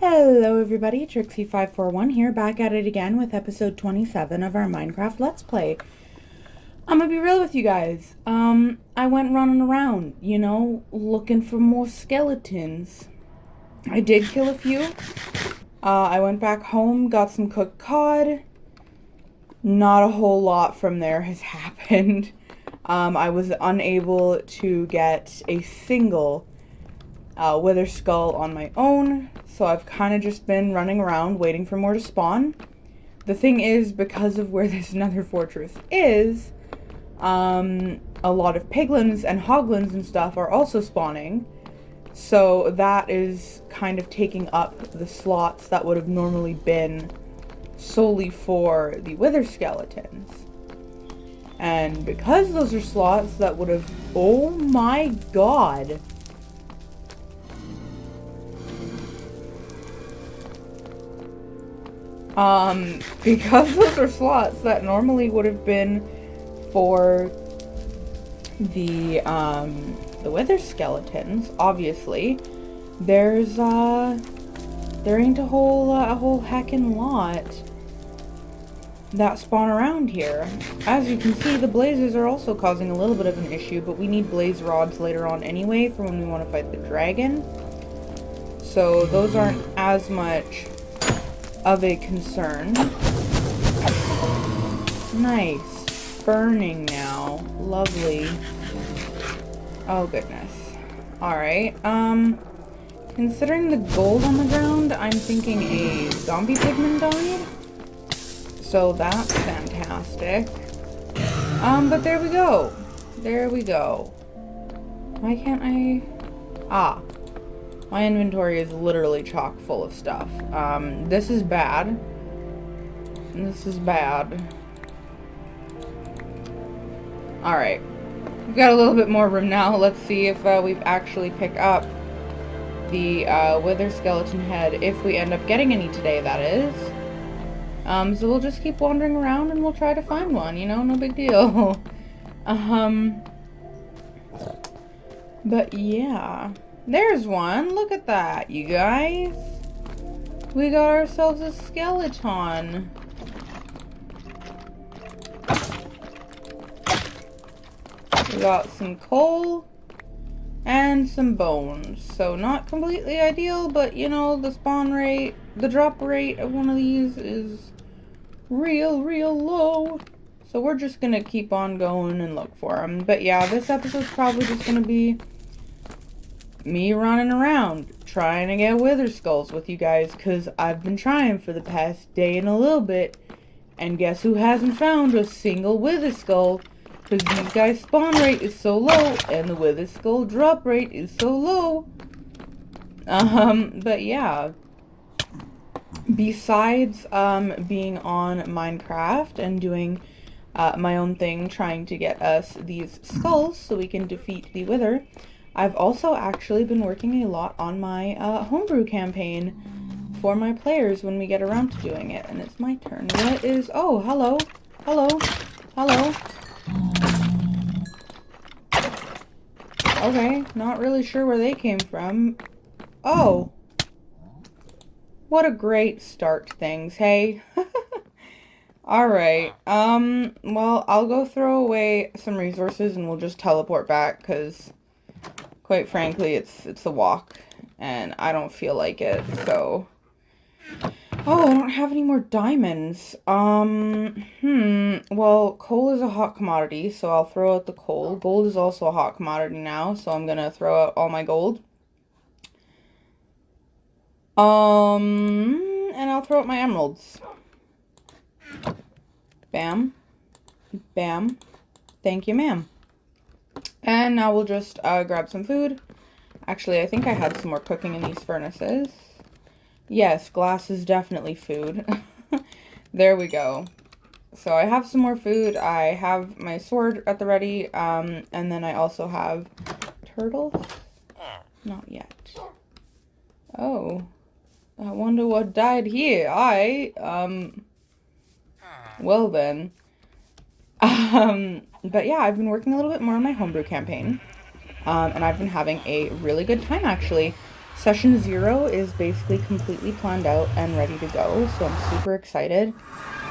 Hello everybody, Trixie541 here, back at it again with episode 27 of our Minecraft Let's Play. I'm gonna be real with you guys. I went running around, looking for more skeletons. I did kill a few. I went back home, got some cooked cod. Not a whole lot from there has happened. I was unable to get a single wither skull on my own, so I've kind of just been running around waiting for more to spawn. The thing is, because of where this nether fortress is, a lot of piglins and hoglins and stuff are also spawning, so that is kind of taking up the slots that would have normally been solely for the wither skeletons. And because those are slots that would have, oh my god, because those are slots that normally would have been for the wither skeletons, obviously, there ain't a whole heckin' lot that spawn around here. As you can see, the blazes are also causing a little bit of an issue, but we need blaze rods later on anyway for when we want to fight the dragon. So those aren't as much of a concern. Nice. Burning now. Lovely. Oh goodness. Alright, considering the gold on the ground, I'm thinking a zombie pigman died. So that's fantastic. But there we go. There we go. Why can't I... Ah. My inventory is literally chock full of stuff. This is bad. This is bad. Alright. We've got a little bit more room now. Let's see if we've actually picked up the wither skeleton head. If we end up getting any today, that is. So we'll just keep wandering around and we'll try to find one, no big deal. But yeah. There's one. Look at that, you guys. We got ourselves a skeleton. We got some coal and some bones. So not completely ideal, but the spawn rate, the drop rate of one of these is real low. So we're just gonna keep on going and look for them. But yeah, this episode's probably just gonna be me running around trying to get wither skulls with you guys, because I've been trying for the past day and a little bit, and guess who hasn't found a single wither skull? Because these guys' spawn rate is so low and the wither skull drop rate is so low. But yeah, besides being on Minecraft and doing my own thing, trying to get us these skulls so we can defeat the wither, I've also actually been working a lot on my homebrew campaign for my players when we get around to doing it. And it's my turn. What is... Oh, hello. Hello. Hello. Okay, not really sure where they came from. Oh. What a great start to things, hey? Alright, well, I'll go throw away some resources and we'll just teleport back, because... quite frankly, it's a walk, and I don't feel like it, so... Oh, I don't have any more diamonds. Well, coal is a hot commodity, so I'll throw out the coal. Gold is also a hot commodity now, so I'm gonna throw out all my gold. And I'll throw out my emeralds. Bam. Bam. Thank you, ma'am. And now we'll just grab some food. Actually, I think I had some more cooking in these furnaces. Yes, glass is definitely food. There we go. So I have some more food. I have my sword at the ready. And then I also have turtles. Not yet. Oh. I wonder what died here. Well then. But yeah, I've been working a little bit more on my homebrew campaign. And I've been having a really good time, actually. Session 0 is basically completely planned out and ready to go, so I'm super excited.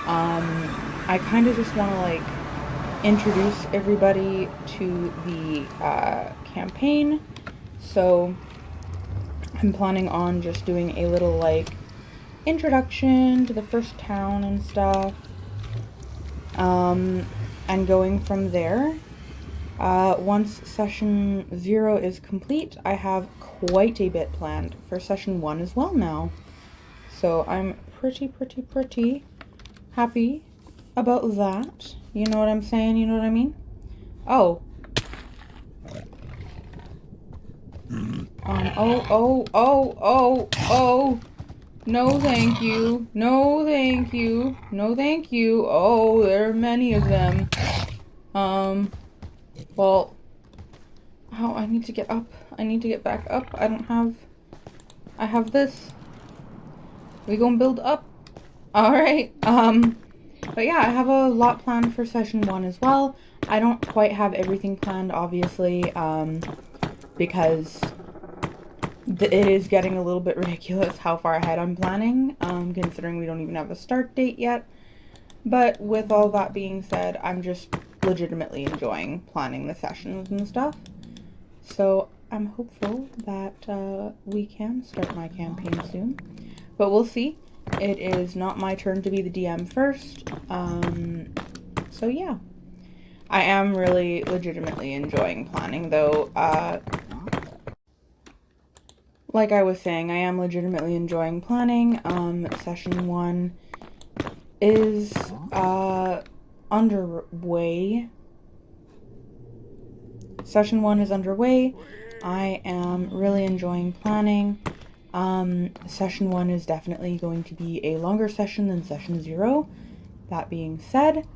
I kind of just want to like introduce everybody to the campaign, so I'm planning on just doing a little like introduction to the first town and stuff, and going from there. Once session 0 is complete, I have quite a bit planned for session 1 as well now. So I'm pretty happy about that. You know what I'm saying? You know what I mean? Oh. Oh. No, thank you. No, thank you. No, thank you. Oh, there are many of them. Well, oh, I need to get up. I need to get back up. I have this. We gonna build up. Alright, but yeah, I have a lot planned for session 1 as well. I don't quite have everything planned, obviously, because it is getting a little bit ridiculous how far ahead I'm planning, considering we don't even have a start date yet. But with all that being said, I'm just legitimately enjoying planning the sessions and stuff. So I'm hopeful that we can start my campaign soon. But we'll see. It is not my turn to be the DM first. So yeah. I am really legitimately enjoying planning, though. Like I was saying, I am legitimately enjoying planning. Session 1 is underway. Session 1 is underway. I am really enjoying planning. Session 1 is definitely going to be a longer session than session 0. That being said,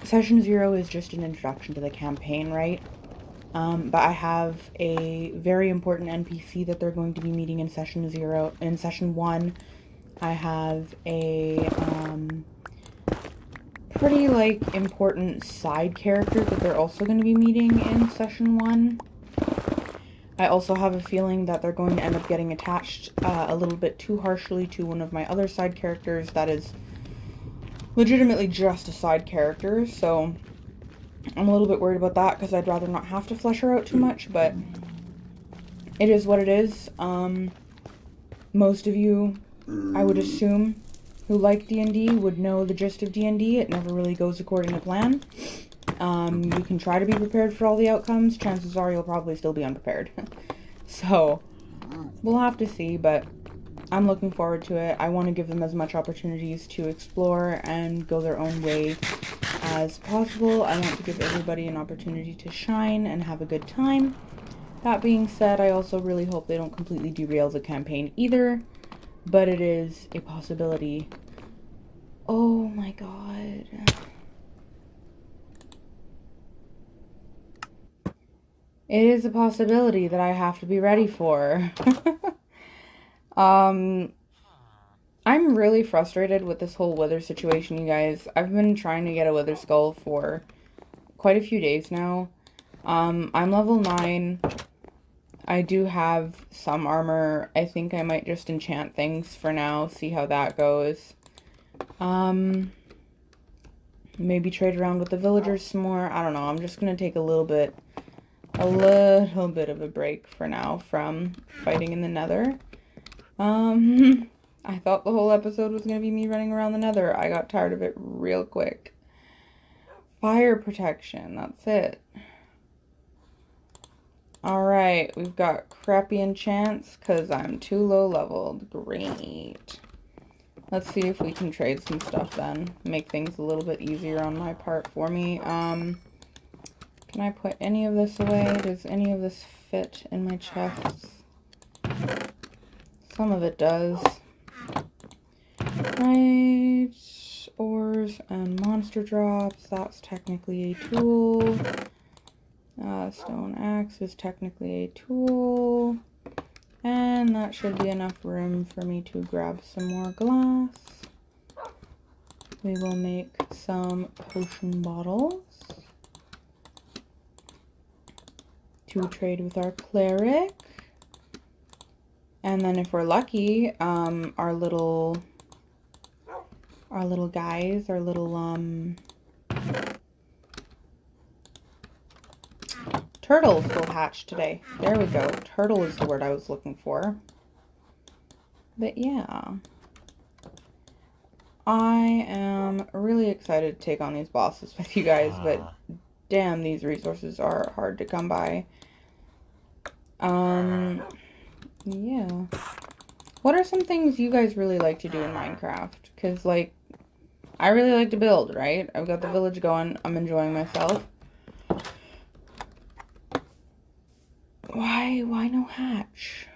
session 0 is just an introduction to the campaign, right? But I have a very important NPC that they're going to be meeting in session 0. In session 1, I have a pretty like important side character that they're also going to be meeting in session 1. I also have a feeling that they're going to end up getting attached a little bit too harshly to one of my other side characters that is legitimately just a side character, so I'm a little bit worried about that because I'd rather not have to flesh her out too much, but it is what it is. Most of you, I would assume, who like D&D would know the gist of D&D. It never really goes according to plan. You can try to be prepared for all the outcomes. Chances are you'll probably still be unprepared. So, we'll have to see, but I'm looking forward to it. I want to give them as much opportunities to explore and go their own way as possible. I want to give everybody an opportunity to shine and have a good time. That being said, I also really hope they don't completely derail the campaign either, but it is a possibility. Oh my god. It is a possibility that I have to be ready for. I'm really frustrated with this whole wither situation, you guys. I've been trying to get a wither skull for quite a few days now. I'm level 9. I do have some armor. I think I might just enchant things for now, see how that goes. Maybe trade around with the villagers some more. I don't know. I'm just gonna take a little bit of a break for now from fighting in the nether. I thought the whole episode was gonna be me running around the nether. I got tired of it real quick. Fire protection, that's it. Alright, we've got crappy enchants because I'm too low leveled. Great. Let's see if we can trade some stuff then. Make things a little bit easier on my part for me. Can I put any of this away? Does any of this fit in my chests? Some of it does. Right. Ores and monster drops. That's technically a tool. Stone axe is technically a tool. And that should be enough room for me to grab some more glass. We will make some potion bottles to trade with our cleric. And then if we're lucky, our little guys, our little, turtles will hatch today. There we go. Turtle is the word I was looking for. But yeah. I am really excited to take on these bosses with you guys, but damn, these resources are hard to come by. Yeah. What are some things you guys really like to do in Minecraft? Because, like, I really like to build, right? I've got the village going. I'm enjoying myself. Why no hatch?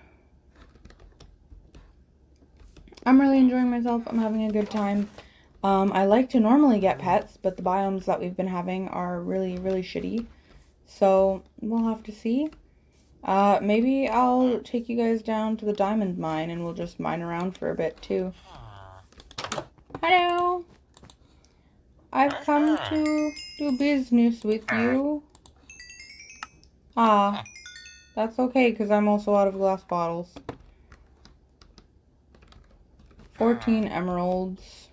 I'm really enjoying myself. I'm having a good time. I like to normally get pets, but the biomes that we've been having are really, really shitty. So, we'll have to see. Maybe I'll take you guys down to the diamond mine and we'll just mine around for a bit too. Hello! I've come to do business with you. Ah, that's okay because I'm also out of glass bottles. 14 emeralds.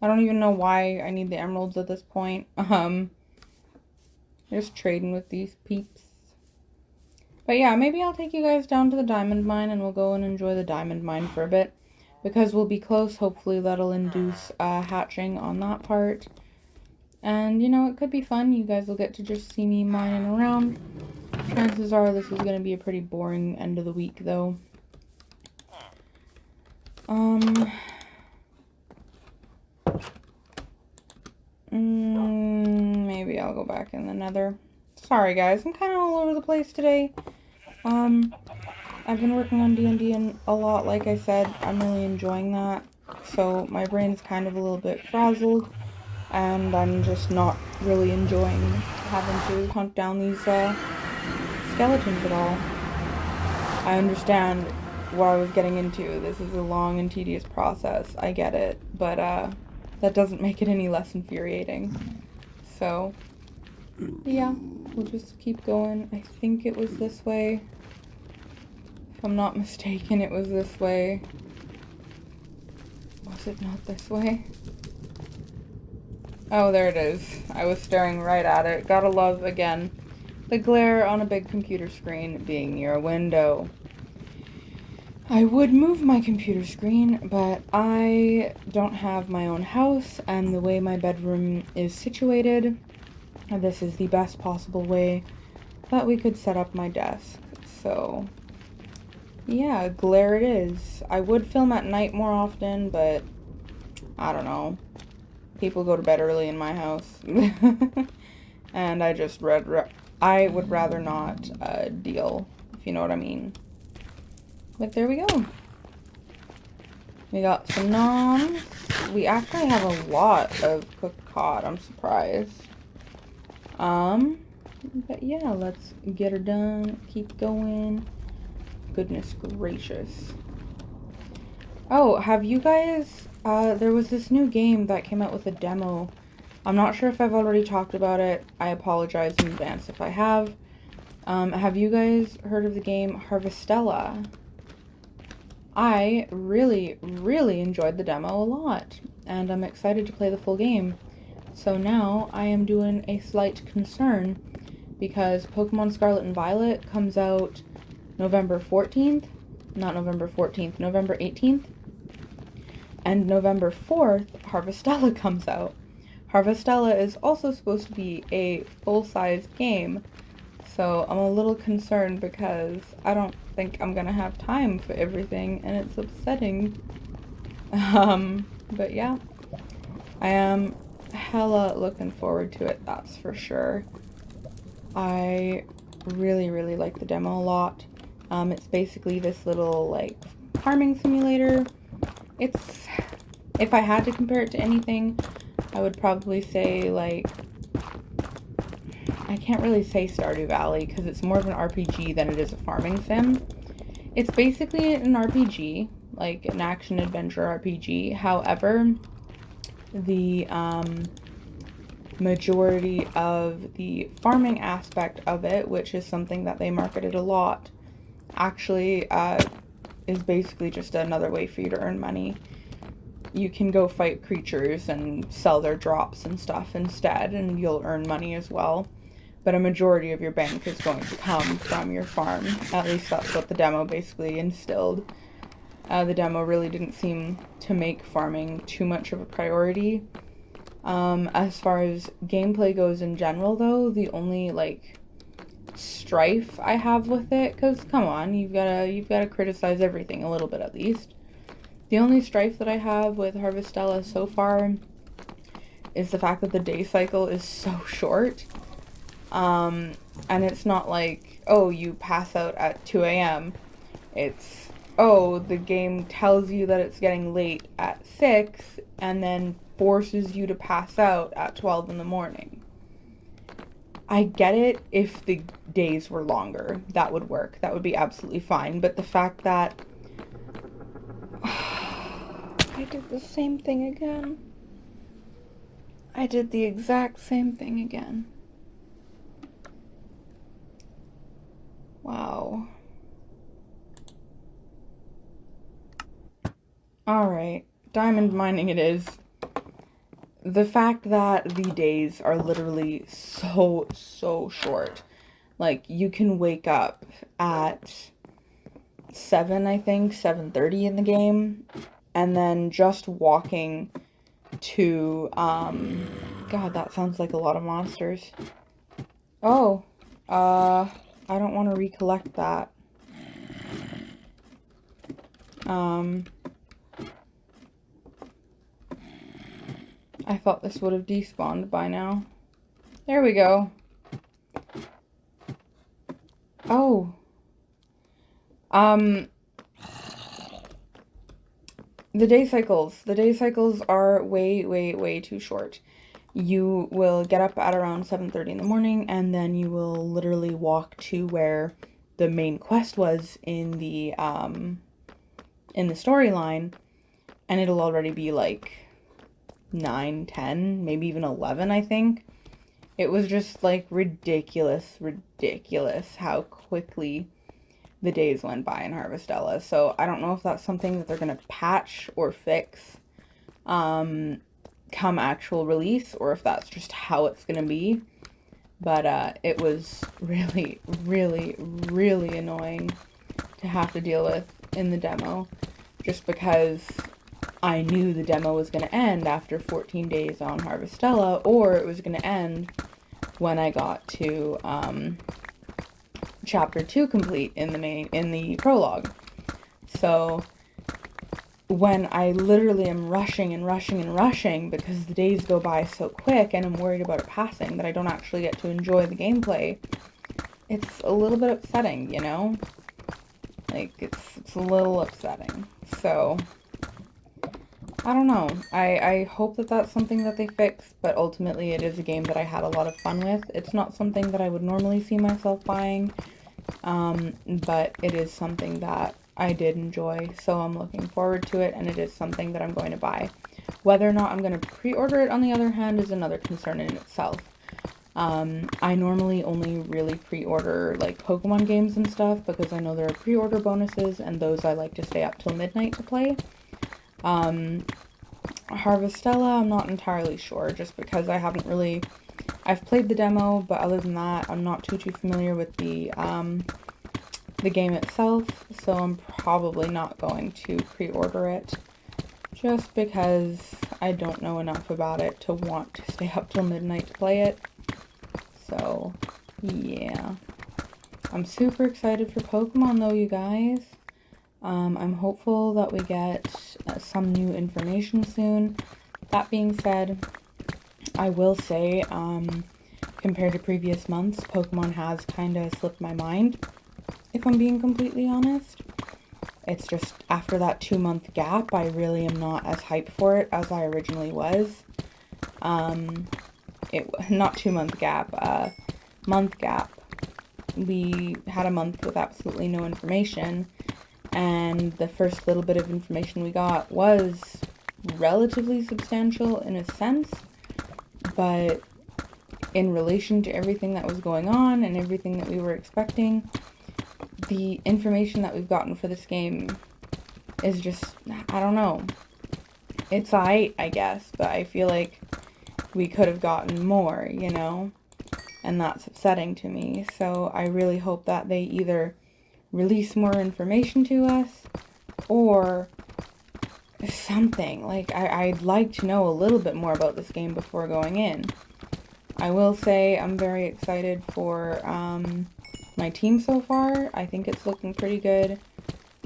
I don't even know why I need the emeralds at this point. Just trading with these peeps. But yeah, maybe I'll take you guys down to the diamond mine and we'll go and enjoy the diamond mine for a bit. Because we'll be close, hopefully that'll induce hatching on that part. And, you know, it could be fun. You guys will get to just see me mining around. Chances are this is going to be a pretty boring end of the week, though. Maybe I'll go back in the nether. Sorry, guys. I'm kind of all over the place today. I've been working on D&D a lot, like I said. I'm really enjoying that. So my brain's kind of a little bit frazzled. And I'm just not really enjoying having to hunt down these skeletons at all. I understand what I was getting into. This is a long and tedious process. I get it. But that doesn't make it any less infuriating. So, yeah. We'll just keep going. I think it was this way. If I'm not mistaken, it was this way. Was it not this way? Oh, there it is. I was staring right at it. Gotta love, again, the glare on a big computer screen being near a window. I would move my computer screen, but I don't have my own house, and the way my bedroom is situated, this is the best possible way that we could set up my desk. So, yeah, glare it is. I would film at night more often, but I don't know. People go to bed early in my house. And I would rather not deal, if you know what I mean. But there we go. We got some noms. We actually have a lot of cooked cod. I'm surprised. But yeah, let's get her done. Keep going. Goodness gracious. Oh, have you guys, there was this new game that came out with a demo. I'm not sure if I've already talked about it. I apologize in advance if I have. Have you guys heard of the game Harvestella? I really, really enjoyed the demo a lot, and I'm excited to play the full game. So now I am doing a slight concern, because Pokemon Scarlet and Violet comes out November 14th, not November 14th, November 18th, and November 4th, Harvestella comes out. Harvestella is also supposed to be a full-size game, so I'm a little concerned because I don't think I'm gonna have time for everything, and it's upsetting. But yeah, I am hella looking forward to it, that's for sure. I really, really like the demo a lot. It's basically this little, like, farming simulator. It's, if I had to compare it to anything, I would probably say, like, I can't really say Stardew Valley because it's more of an RPG than it is a farming sim. It's basically an RPG, like an action-adventure RPG. However, the majority of the farming aspect of it, which is something that they marketed a lot, actually is basically just another way for you to earn money. You can go fight creatures and sell their drops and stuff instead, and you'll earn money as well. But a majority of your bank is going to come from your farm. At least that's what the demo basically instilled. The demo really didn't seem to make farming too much of a priority. As far as gameplay goes in general, though, the only, like, strife I have with it, because, come on, you've gotta criticize everything a little bit at least. The only strife that I have with Harvestella so far is the fact that the day cycle is so short. And it's not like, oh, you pass out at 2 a.m. It's, oh, the game tells you that it's getting late at 6 and then forces you to pass out at 12 in the morning. I get it if the days were longer. That would work. That would be absolutely fine. But the fact that I did the same thing again. I did the exact same thing again. Wow. Alright, diamond mining it is. The fact that the days are literally so short. Like, you can wake up at 7, I think, 7:30 in the game, and then just walking to, God, that sounds like a lot of monsters. Oh, I don't want to recollect that. I thought this would have despawned by now. There we go. Oh. The day cycles are way too short. You will get up at around 7:30 in the morning, and then you will literally walk to where the main quest was in the storyline, and it'll already be like 9, 10, maybe even 11, I think. It was just like ridiculous how quickly the days went by in Harvestella. So I don't know if that's something that they're going to patch or fix come actual release, or if that's just how it's going to be. But it was really annoying to have to deal with in the demo, just because I knew the demo was going to end after 14 days on Harvestella, or it was going to end when I got to chapter 2 complete in the prologue. So when I literally am rushing because the days go by so quick and I'm worried about it passing that I don't actually get to enjoy the gameplay, it's a little bit upsetting, you know? Like, it's a little upsetting. So I don't know. I hope that that's something that they fix, but ultimately it is a game that I had a lot of fun with. It's not something that I would normally see myself buying, but it is something that I did enjoy, so I'm looking forward to it, and it is something that I'm going to buy. Whether or not I'm going to pre-order it, on the other hand, is another concern in itself. I normally only really pre-order, like, Pokemon games and stuff, because I know there are pre-order bonuses, and those I like to stay up till midnight to play. Harvestella, I'm not entirely sure, just because I haven't really... I've played the demo, but other than that, I'm not too familiar with the game itself, so I'm probably not going to pre-order it, just because I don't know enough about it to want to stay up till midnight to play it. So, yeah. I'm super excited for Pokemon, though, you guys. I'm hopeful that we get some new information soon. That being said, I will say, compared to previous months, Pokemon has kind of slipped my mind, if I'm being completely honest. It's just, after that 2-month gap, I really am not as hyped for it as I originally was. Not 2-month gap, month gap. We had a month with absolutely no information, and the first little bit of information we got was relatively substantial in a sense, but in relation to everything that was going on and everything that we were expecting, the information that we've gotten for this game is just, I don't know. It's alright, I guess, but I feel like we could have gotten more, you know? And that's upsetting to me. So I really hope that they either release more information to us or something. Like, I'd like to know a little bit more about this game before going in. I will say I'm very excited for my team so far. I think it's looking pretty good.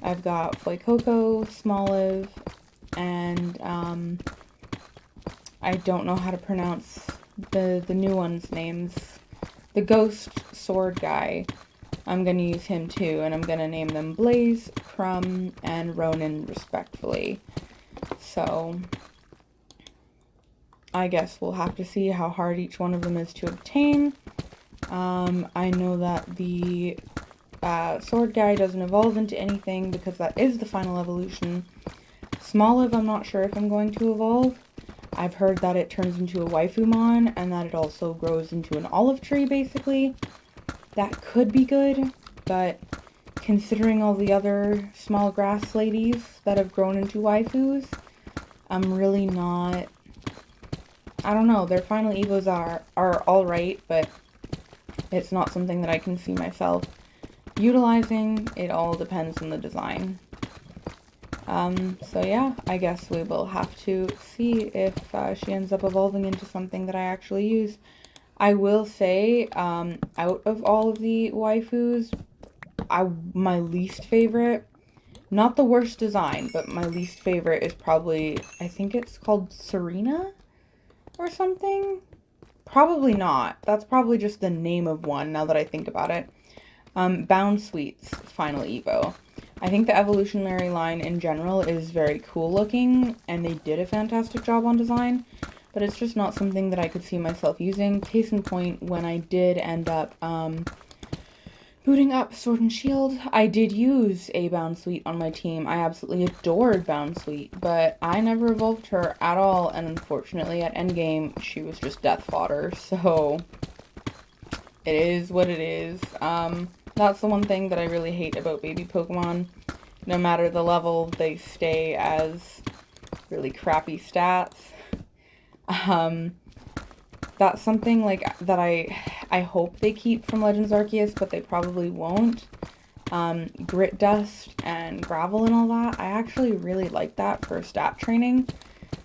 I've got Fuecoco, Smoliv, and I don't know how to pronounce the new one's names. The ghost sword guy. I'm going to use him too, and I'm going to name them Blaze, Crumb, and Ronan respectfully. So I guess we'll have to see how hard each one of them is to obtain. I know that the sword guy doesn't evolve into anything because that is the final evolution. Smoliv, I'm not sure if I'm going to evolve. I've heard that it turns into a Waifumon and that it also grows into an olive tree, basically. That could be good, but considering all the other small grass ladies that have grown into waifus, I'm really not... I don't know, their final evos are alright, but it's not something that I can see myself utilizing. It all depends on the design. So yeah, I guess we will have to see if she ends up evolving into something that I actually use. I will say, out of all of the waifus, my least favorite, not the worst design, but my least favorite is probably, I think it's called Serena or something? Probably not. That's probably just the name of one, now that I think about it. Bound Sweet's final evo. I think the evolutionary line in general is very cool looking, and they did a fantastic job on design, but it's just not something that I could see myself using. Case in point, when I did end up booting up Sword and Shield, I did use a Bound Sweet on my team. I absolutely adored Bound Sweet, but I never evolved her at all, and unfortunately at endgame, she was just death fodder, so it is what it is. That's the one thing that I really hate about baby Pokemon. No matter the level, they stay as really crappy stats. That's something like that I hope they keep from Legends Arceus, but they probably won't. Grit Dust and Gravel and all that, I actually really like that for stat training.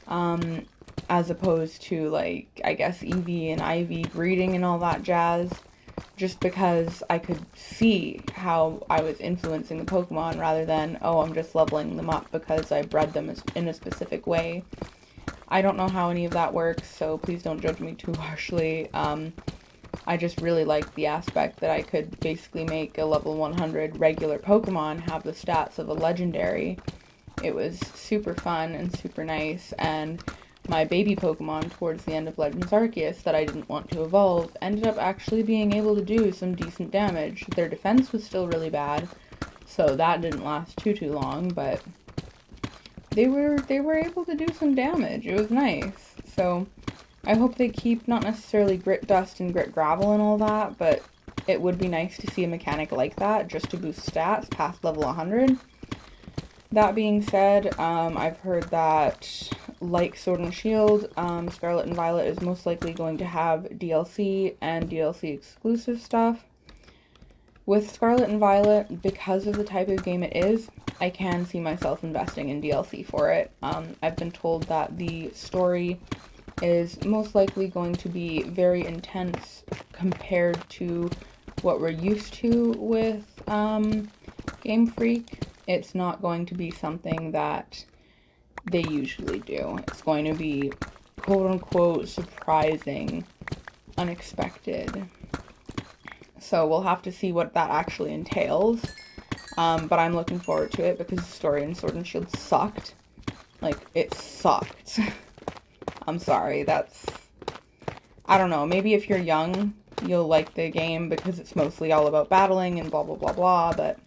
As opposed to, like, I guess Eevee and Ivy breeding and all that jazz. Just because I could see how I was influencing the Pokemon rather than, oh, I'm just leveling them up because I bred them in a specific way. I don't know how any of that works, so please don't judge me too harshly. I just really liked the aspect that I could basically make a level 100 regular Pokemon have the stats of a legendary. It was super fun and super nice, and my baby Pokemon towards the end of Legends Arceus that I didn't want to evolve ended up actually being able to do some decent damage. Their defense was still really bad, so that didn't last too long, but they were able to do some damage. It was nice. So I hope they keep not necessarily Grit Dust and Grit Gravel and all that, but it would be nice to see a mechanic like that just to boost stats past level 100. That being said, I've heard that, like Sword and Shield, Scarlet and Violet is most likely going to have DLC and DLC exclusive stuff. With Scarlet and Violet, because of the type of game it is, I can see myself investing in DLC for it. I've been told that the story is most likely going to be very intense compared to what we're used to with Game Freak. It's not going to be something that they usually do. It's going to be quote-unquote surprising, unexpected. So we'll have to see what that actually entails. But I'm looking forward to it because the story in Sword and Shield sucked. Like, it sucked. I'm sorry, I don't know, maybe if you're young, you'll like the game because it's mostly all about battling and blah blah blah blah, but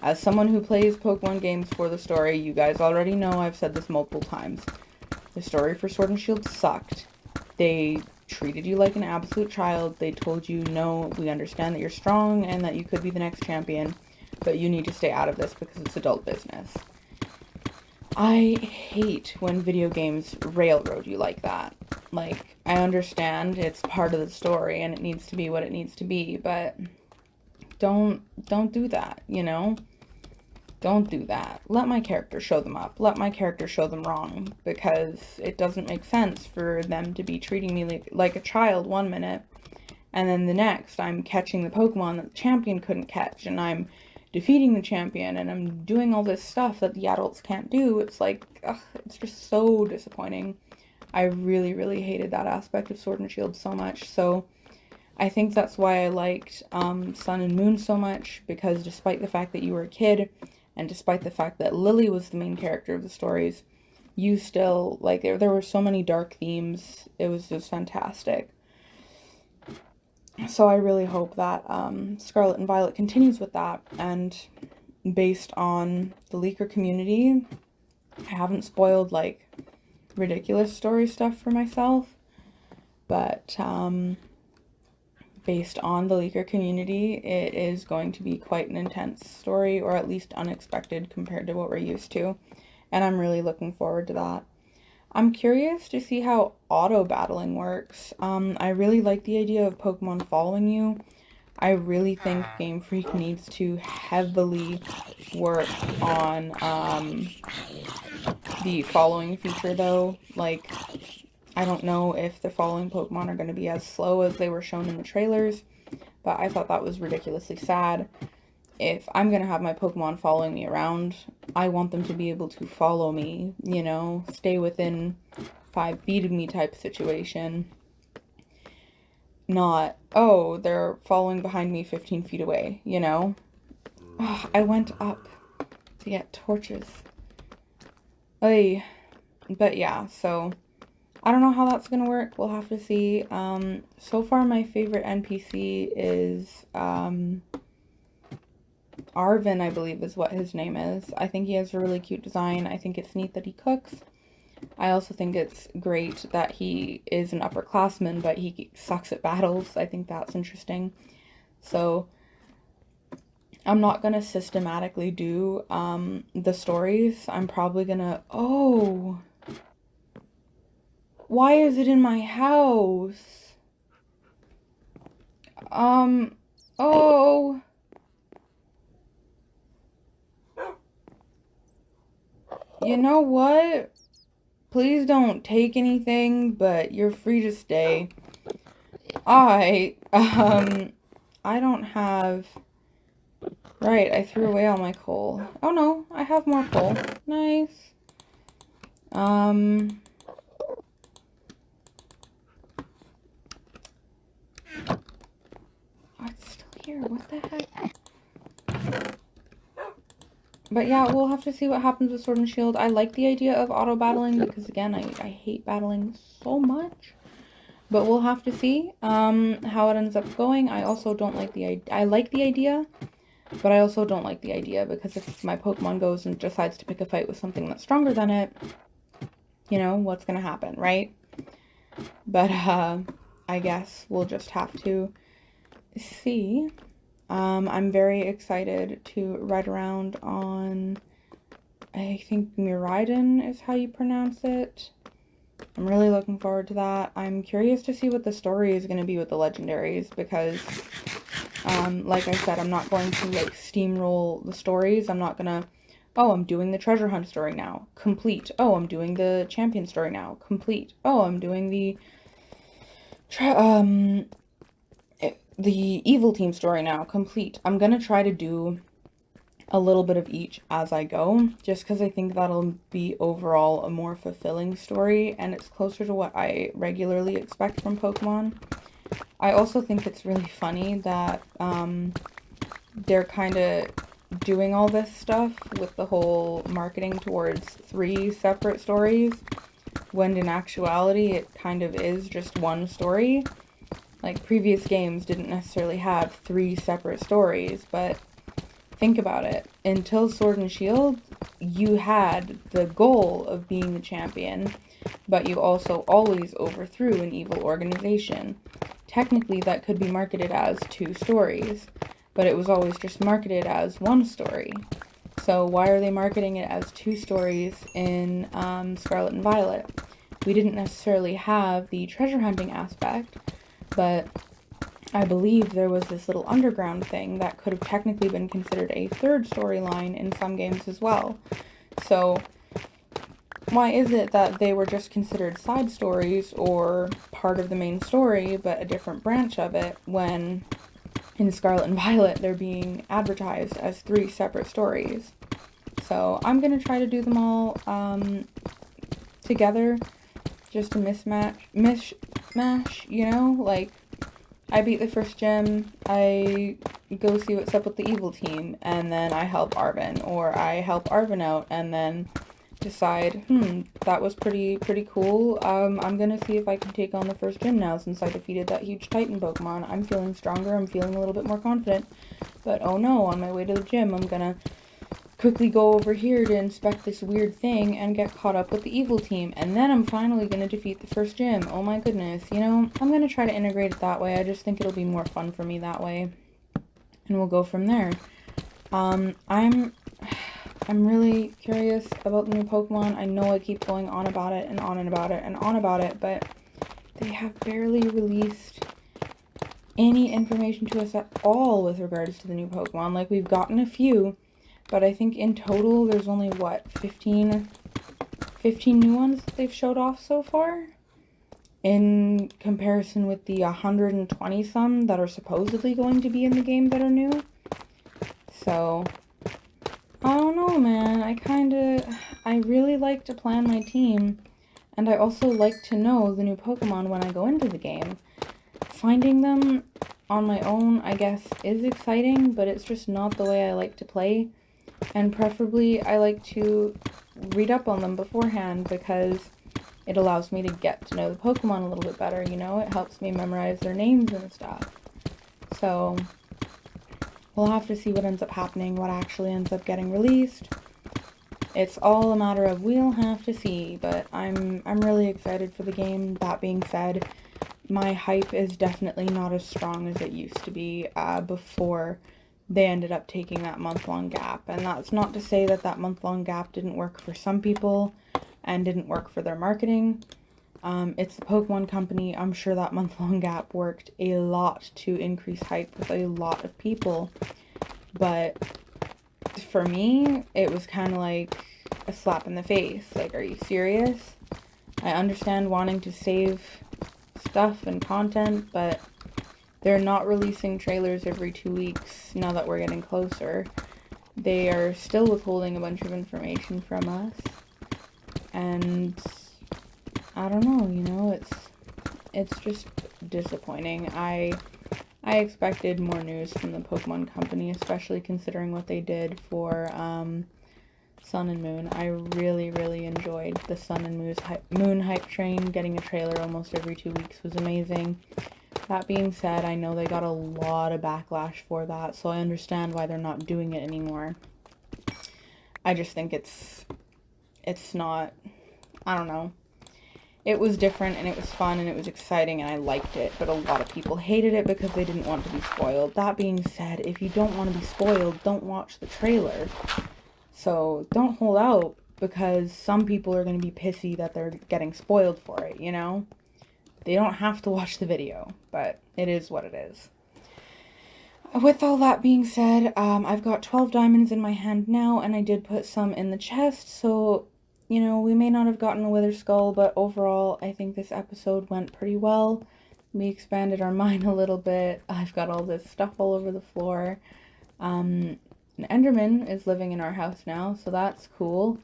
as someone who plays Pokemon games for the story, you guys already know I've said this multiple times. The story for Sword and Shield sucked. They treated you like an absolute child. They told you, no, we understand that you're strong and that you could be the next champion, but you need to stay out of this because it's adult business. I hate when video games railroad you like that. Like, I understand it's part of the story and it needs to be what it needs to be, but don't do that, you know? Don't do that. Let my character show them up. Let my character show them wrong, because it doesn't make sense for them to be treating me like a child one minute, and then the next I'm catching the Pokemon that the champion couldn't catch, and I'm defeating the champion, and I'm doing all this stuff that the adults can't do. It's like, ugh, it's just so disappointing. I really, really hated that aspect of Sword and Shield so much, so I think that's why I liked Sun and Moon so much, because despite the fact that you were a kid, and despite the fact that Lily was the main character of the stories, you still, like, there were so many dark themes. It was just fantastic. So I really hope that Scarlet and Violet continues with that, and based on the leaker community, I haven't spoiled, like, ridiculous story stuff for myself, but based on the leaker community, it is going to be quite an intense story, or at least unexpected compared to what we're used to, and I'm really looking forward to that. I'm curious to see how auto battling works. I really like the idea of Pokemon following you. I really think Game Freak needs to heavily work on the following feature though. Like, I don't know if the following Pokemon are going to be as slow as they were shown in the trailers, but I thought that was ridiculously sad. If I'm going to have my Pokemon following me around, I want them to be able to follow me, you know, stay within 5 feet of me type situation. Not, oh, they're following behind me 15 feet away, you know? Oh, I went up to get torches. Ay. But yeah, so I don't know how that's going to work. We'll have to see. So far, my favorite NPC is Arvin, I believe is what his name is. I think he has a really cute design. I think it's neat that he cooks. I also think it's great that he is an upperclassman, but he sucks at battles. I think that's interesting. So I'm not going to systematically do the stories. I'm probably going to... Oh! Why is it in my house? Oh! You know what? Please don't take anything, but you're free to stay. I don't have... Right, I threw away all my coal. Oh no, I have more coal. Nice. Oh, it's still here. What the heck? But yeah, we'll have to see what happens with Sword and Shield. I like the idea of auto battling because, again, I hate battling so much. But we'll have to see how it ends up going. I also don't like the idea. I like the idea, but I also don't like the idea because if my Pokemon goes and decides to pick a fight with something that's stronger than it, you know, what's going to happen, right? But I guess we'll just have to see. I'm very excited to ride around on, I think Miraidon is how you pronounce it. I'm really looking forward to that. I'm curious to see what the story is going to be with the legendaries because, like I said, I'm not going to, like, steamroll the stories. I'm not going to, oh, I'm doing the treasure hunt story now. Complete. Oh, I'm doing the champion story now. Complete. Oh, I'm doing the evil team story now. Complete. I'm gonna try to do a little bit of each as I go, just because I think that'll be overall a more fulfilling story, and it's closer to what I regularly expect from Pokemon. I also think it's really funny that they're kind of doing all this stuff with the whole marketing towards 3 separate stories, when in actuality it kind of is just one story. Like, previous games didn't necessarily have 3 separate stories, but think about it. Until Sword and Shield, you had the goal of being the champion, but you also always overthrew an evil organization. Technically, that could be marketed as 2 stories, but it was always just marketed as 1 story. So why are they marketing it as 2 stories in Scarlet and Violet? We didn't necessarily have the treasure hunting aspect, but I believe there was this little underground thing that could have technically been considered a 3rd storyline in some games as well. So why is it that they were just considered side stories or part of the main story, but a different branch of it, when in Scarlet and Violet they're being advertised as 3 separate stories? So I'm going to try to do them all together, just to mishmash, you know? Like, I beat the first gym, I go see what's up with the evil team, and then I help Arven, or I help Arven out, and then decide, that was pretty cool. I'm gonna see if I can take on the first gym now, since I defeated that huge Titan Pokemon. I'm feeling stronger, I'm feeling a little bit more confident, but oh no, on my way to the gym, I'm gonna quickly go over here to inspect this weird thing and get caught up with the evil team, and then I'm finally gonna defeat the first gym. Oh my goodness, you know, I'm gonna try to integrate it that way. I just think it'll be more fun for me that way, and we'll go from there. I'm really curious about the new Pokemon. I know I keep going on about it and on and about it and on about it, but they have barely released any information to us at all with regards to the new Pokemon. Like, we've gotten a few, but I think in total there's only, what, 15 new ones that they've showed off so far? In comparison with the 120 some that are supposedly going to be in the game that are new. So, I don't know, man. I really like to plan my team, and I also like to know the new Pokemon when I go into the game. Finding them on my own, I guess, is exciting, but it's just not the way I like to play. And preferably, I like to read up on them beforehand, because it allows me to get to know the Pokemon a little bit better, you know? It helps me memorize their names and stuff. So, we'll have to see what ends up happening, what actually ends up getting released. It's all a matter of we'll have to see, but I'm really excited for the game. That being said, my hype is definitely not as strong as it used to be before they ended up taking that month-long gap. And that's not to say that that month-long gap didn't work for some people and didn't work for their marketing. It's the Pokemon Company. I'm sure that month-long gap worked a lot to increase hype with a lot of people. But for me, it was kind of like a slap in the face. Like, are you serious? I understand wanting to save stuff and content, but they're not releasing trailers every 2 weeks now that we're getting closer. They are still withholding a bunch of information from us. And I don't know, you know, it's just disappointing. I expected more news from the Pokemon Company, especially considering what they did for Sun and Moon. I really enjoyed the Sun and Moon hype train. Getting a trailer almost every 2 weeks was amazing. That being said, I know they got a lot of backlash for that, so I understand why they're not doing it anymore. I just think it's not, I don't know. It was different, and it was fun, and it was exciting, and I liked it, but a lot of people hated it because they didn't want to be spoiled. That being said, if you don't want to be spoiled, don't watch the trailer. So don't hold out, because some people are going to be pissy that they're getting spoiled for it, you know? They don't have to watch the video, but it is what it is. With all that being said, I've got 12 diamonds in my hand now, and I did put some in the chest, so, you know, we may not have gotten a Wither Skull, but overall, I think this episode went pretty well. We expanded our mine a little bit. I've got all this stuff all over the floor. An Enderman is living in our house now, so that's cool.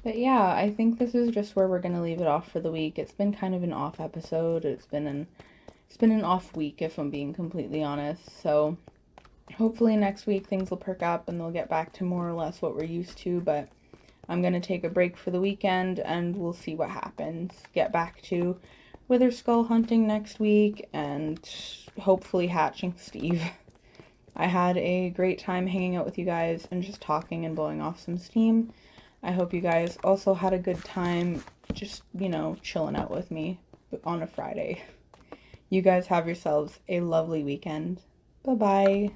But yeah, I think this is just where we're going to leave it off for the week. It's been kind of an off episode. It's been an off week, if I'm being completely honest. So hopefully next week things will perk up and they'll get back to more or less what we're used to. But I'm going to take a break for the weekend and we'll see what happens. Get back to Wither Skull hunting next week and hopefully hatching Steve. I had a great time hanging out with you guys and just talking and blowing off some steam. I hope you guys also had a good time just, you know, chilling out with me on a Friday. You guys have yourselves a lovely weekend. Bye-bye.